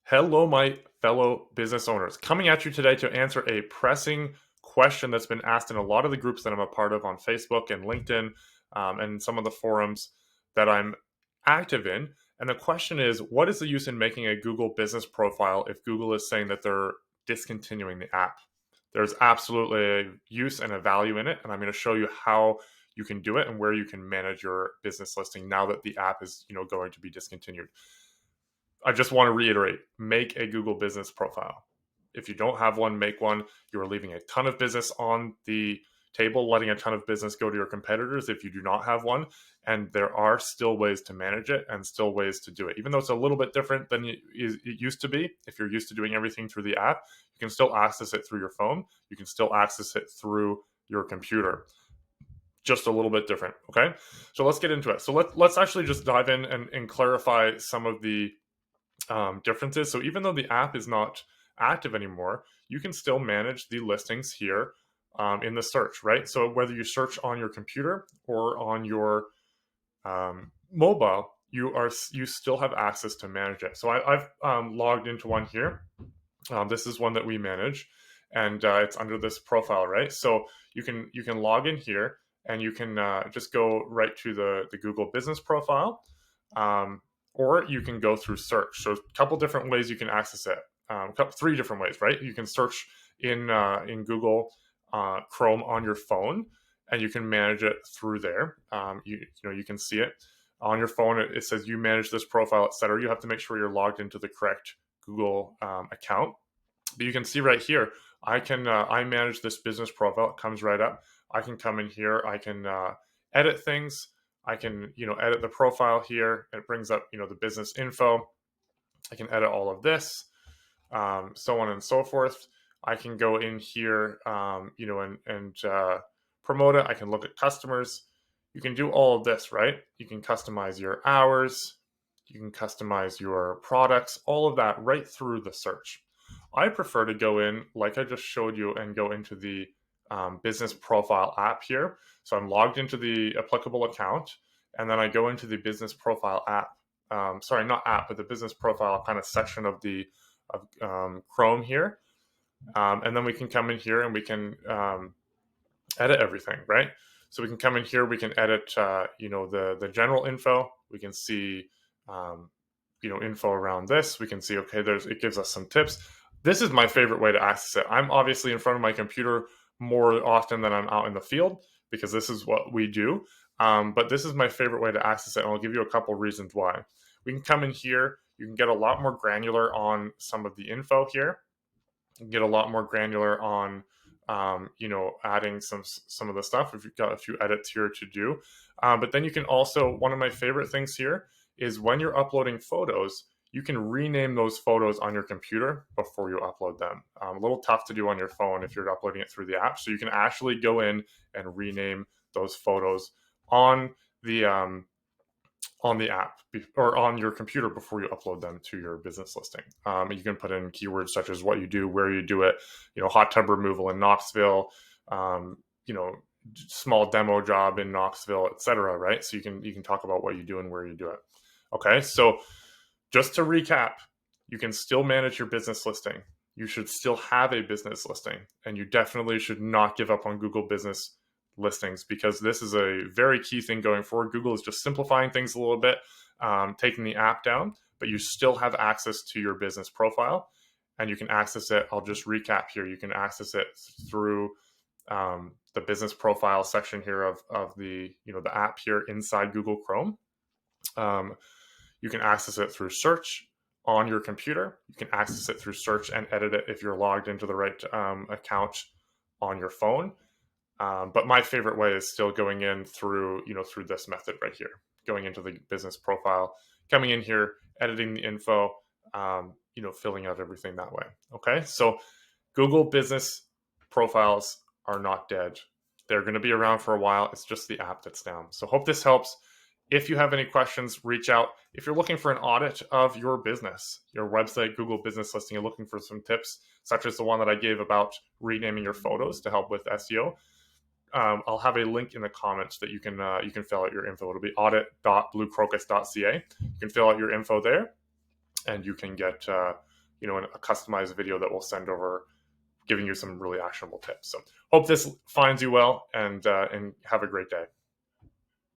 Hello, my fellow business owners. Coming at you today to answer a pressing question that's been asked in a lot of the groups that I'm a part of on Facebook and LinkedIn, and some of the forums that I'm active in. And the question is, what is the use in making a Google business profile if Google is saying that they're discontinuing the app? There's absolutely a use and a value in it, and I'm going to show you how you can do it and where you can manage your business listing now that the app is, going to be discontinued. I just want to reiterate, make a Google business profile. If you don't have one, make one. You are leaving a ton of business on the table, letting a ton of business go to your competitors if you do not have one. And there are still ways to manage it and still ways to do it. Even though it's a little bit different than it used to be, if you're used to doing everything through the app, you can still access it through your phone. You can still access it through your computer. Just a little bit different. Okay. So let's get into it. So let's actually just dive in and clarify some of the differences. So even though the app is not active anymore, you can still manage the listings here in the search, right? So whether you search on your computer or on your mobile, you still have access to manage it. So I've logged into one here. This is one that we manage, and it's under this profile, right? So you can log in here, and you can just go right to the Google business profile. Or you can go through search. So a couple different ways you can access it. Three different ways, right? You can search in Google Chrome on your phone, and you can manage it through there. You can see it on your phone. It says you manage this profile, etc. You have to make sure you're logged into the correct Google account. But you can see right here, I manage this business profile. It comes right up. I can come in here. I can edit things. I can, edit the profile here. It brings up, the business info. I can edit all of this, so on and so forth. I can go in here, and promote it. I can look at customers. You can do all of this, right? You can customize your hours. You can customize your products, all of that right through the search. I prefer to go in, like I just showed you, and go into the business profile app here. So I'm logged into the applicable account, and then I go into the business profile app. Sorry, not app, but the business profile kind of section of the Chrome here. And then we can come in here and we can edit everything, right? So we can come in here, we can edit, the general info. We can see, info around this. We can see, okay, it gives us some tips. This is my favorite way to access it. I'm obviously in front of my computer more often than I'm out in the field because this is what we do. But this is my favorite way to access it, and I'll give you a couple reasons why. We can come in here. You can get a lot more granular on some of the info here. You can get a lot more granular on, adding some of the stuff if you've got a few edits here to do. But then you can also, one of my favorite things here is when you're uploading photos, you can rename those photos on your computer before you upload them. A little tough to do on your phone if you're uploading it through the app. So you can actually go in and rename those photos on the app or on your computer before you upload them to your business listing. You can put in keywords such as what you do, where you do it, hot tub removal in Knoxville, small demo job in Knoxville, etc. Right? So you can talk about what you do and where you do it. Okay, so just to recap, you can still manage your business listing. You should still have a business listing, and you definitely should not give up on Google business listings because this is a very key thing going forward. Google is just simplifying things a little bit, taking the app down, but you still have access to your business profile, and you can access it. I'll just recap here. You can access it through the business profile section here of the the app here inside Google Chrome. You can access it through search on your computer. You can access it through search and edit it if you're logged into the right account on your phone. But my favorite way is still going in through this method right here, going into the business profile, coming in here, editing the info, filling out everything that way. Okay, so Google business profiles are not dead. They're going to be around for a while. It's just the app that's down. So hope this helps. If you have any questions, reach out. If you're looking for an audit of your business, your website, Google business listing, you're looking for some tips, such as the one that I gave about renaming your photos to help with SEO, I'll have a link in the comments that you can fill out your info. It'll be audit.bluecrocus.ca. You can fill out your info there, and you can get a customized video that we'll send over, giving you some really actionable tips. So hope this finds you well, and have a great day.